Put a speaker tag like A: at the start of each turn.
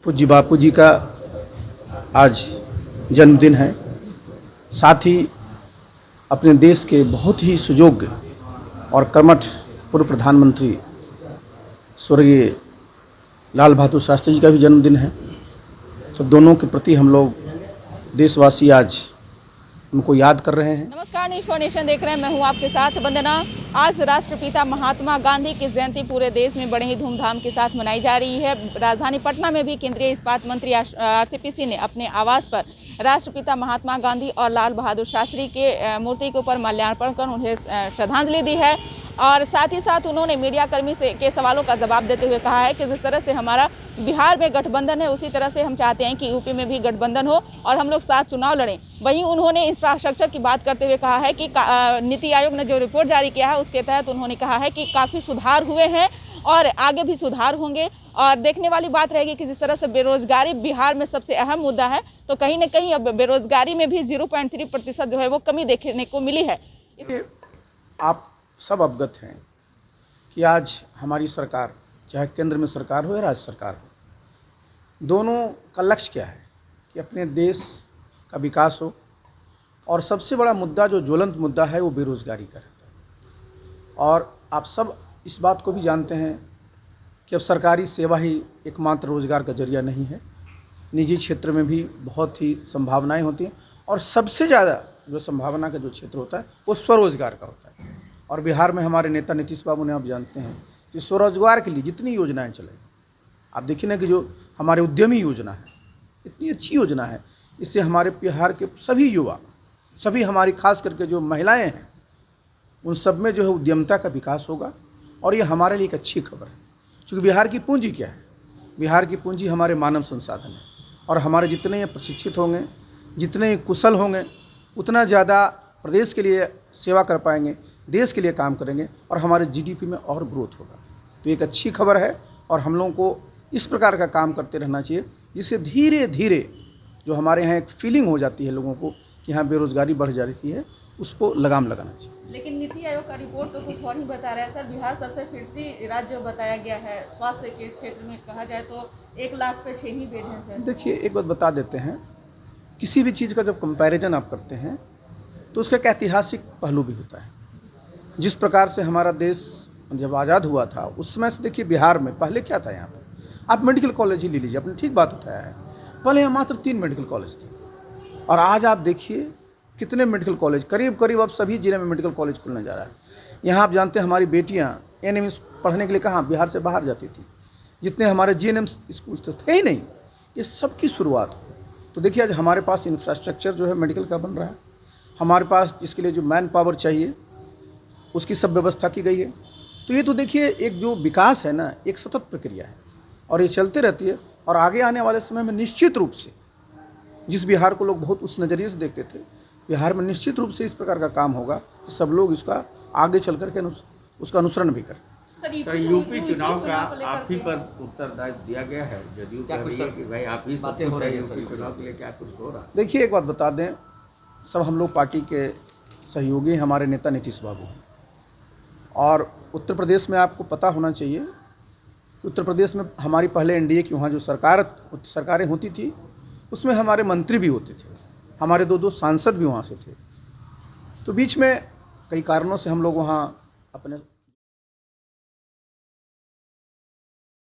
A: पूज्य बापू जी का आज जन्मदिन है। साथ ही अपने देश के बहुत ही सुयोग्य और कर्मठ पूर्व प्रधानमंत्री स्वर्गीय लाल बहादुर शास्त्री जी का भी जन्मदिन है। तो दोनों के प्रति हम लोग देशवासी आज उनको याद कर रहे हैं।
B: नमस्कार, न्यूज़ फॉर नेशन देख रहे हैं। मैं हूं आपके साथ वंदना। आज राष्ट्रपिता महात्मा गांधी की जयंती पूरे देश में बड़े ही धूमधाम के साथ मनाई जा रही है। राजधानी पटना में भी केंद्रीय इस्पात मंत्री आरसीपी ने अपने आवास पर राष्ट्रपिता महात्मा गांधी और लाल बहादुर शास्त्री के मूर्ति के ऊपर माल्यार्पण कर उन्हें श्रद्धांजलि दी है। और साथ ही साथ उन्होंने मीडियाकर्मी के सवालों का जवाब देते हुए कहा है कि जिस तरह से हमारा बिहार में गठबंधन है, उसी तरह से हम चाहते हैं कि यूपी में भी गठबंधन हो और हम लोग साथ चुनाव लड़ें। वहीं उन्होंने इंफ्रास्ट्रक्चर की बात करते हुए कहा है कि नीति आयोग ने जो रिपोर्ट जारी किया है उसके तहत उन्होंने कहा है कि काफ़ी सुधार हुए हैं और आगे भी सुधार होंगे। और देखने वाली बात रहेगी कि जिस तरह से बेरोजगारी बिहार में सबसे अहम मुद्दा है, तो कहीं ना कहीं अब बेरोजगारी में भी 0.3% जो है वो कमी देखने को मिली है।
A: आप सब अवगत हैं कि आज हमारी सरकार, चाहे केंद्र में सरकार हो या राज्य सरकार हो, दोनों का लक्ष्य क्या है कि अपने देश का विकास हो। और सबसे बड़ा मुद्दा, जो ज्वलंत मुद्दा है, वो बेरोजगारी का रहता है। और आप सब इस बात को भी जानते हैं कि अब सरकारी सेवा ही एकमात्र रोजगार का जरिया नहीं है। निजी क्षेत्र में भी बहुत ही संभावनाएं होती हैं और सबसे ज़्यादा जो संभावना का जो क्षेत्र होता है वो स्वरोजगार का होता है। और बिहार में हमारे नेता नीतीश बाबू ने, आप जानते हैं कि स्वरोजगार के लिए जितनी योजनाएं चलाई, आप देखिए ना कि जो हमारे उद्यमी योजना है, इतनी अच्छी योजना है, इससे हमारे बिहार के सभी युवा, सभी हमारी खास करके जो महिलाएं हैं, उन सब में जो है उद्यमता का विकास होगा। और ये हमारे लिए एक अच्छी खबर है, क्योंकि बिहार की पूंजी क्या है? बिहार की पूंजी हमारे मानव संसाधन है। और हमारे जितने प्रशिक्षित होंगे, जितने कुशल होंगे, उतना ज़्यादा प्रदेश के लिए सेवा कर पाएंगे, देश के लिए काम करेंगे और हमारे जीडीपी में और ग्रोथ होगा। तो एक अच्छी खबर है और हम लोगों को इस प्रकार का काम करते रहना चाहिए, जिससे धीरे धीरे जो हमारे यहाँ एक फीलिंग हो जाती है लोगों को कि यहाँ बेरोजगारी बढ़ जा रही है, उसको लगाम लगाना चाहिए।
B: लेकिन नीति आयोग का रिपोर्ट तो कुछ और ही बता रहा है सर। बिहार सबसे फिट राज्य बताया गया है। स्वास्थ्य के क्षेत्र में कहा जाए तो 1 लाख पे 6 ही बेड हैं सर।
A: देखिए, एक बात बता देते हैं, किसी भी चीज़ का जब कंपैरिजन आप करते हैं तो उसका एक ऐतिहासिक पहलू भी होता है। जिस प्रकार से हमारा देश जब आज़ाद हुआ था, उस समय से देखिए बिहार में पहले क्या था। यहाँ पर आप मेडिकल कॉलेज ही ले लीजिए, आपने ठीक बात उठाया है। पहले यहाँ मात्र 3 मेडिकल कॉलेज थे और आज आप देखिए कितने मेडिकल कॉलेज, करीब करीब अब सभी जिले में मेडिकल कॉलेज खुलने जा रहा है। यहाँ आप जानते हैं हमारी बेटियाँ एएनएम पढ़ने के लिए कहाँ बिहार से बाहर जाती थी। जितने हमारे जीएनएम स्कूल थे ही नहीं, ये सब की शुरुआत हो। तो देखिए आज हमारे पास इंफ्रास्ट्रक्चर जो है मेडिकल का बन रहा है, हमारे पास इसके लिए जो मैन पावर चाहिए उसकी सब व्यवस्था की गई है। तो ये तो देखिए एक जो विकास है ना, एक सतत प्रक्रिया है और ये चलते रहती है। और आगे आने वाले समय में निश्चित रूप से, जिस बिहार को लोग बहुत उस नज़रिए से देखते थे, बिहार में निश्चित रूप से इस प्रकार का काम होगा कि सब लोग इसका आगे चल करके उसका अनुसरण भी करें।
C: तो यूपी चुनाव का आप ही पर उत्तरदायित्व दिया गया है। जदयू कह रही है कि भाई आप ही बातें हो रही है, यूपी चुनाव के लिए क्या कुछ हो रहा है?
A: देखिए, एक बात बता दें, सब हम लोग पार्टी के सहयोगी हमारे नेता नीतीश बाबू हैं। और उत्तर प्रदेश में आपको पता होना चाहिए कि उत्तर प्रदेश में हमारी पहले एनडीए की वहाँ जो सरकारें होती थी, उसमें हमारे मंत्री भी होते थे, हमारे 2 सांसद भी वहाँ से थे। तो बीच में कई कारणों से हम लोग वहाँ अपने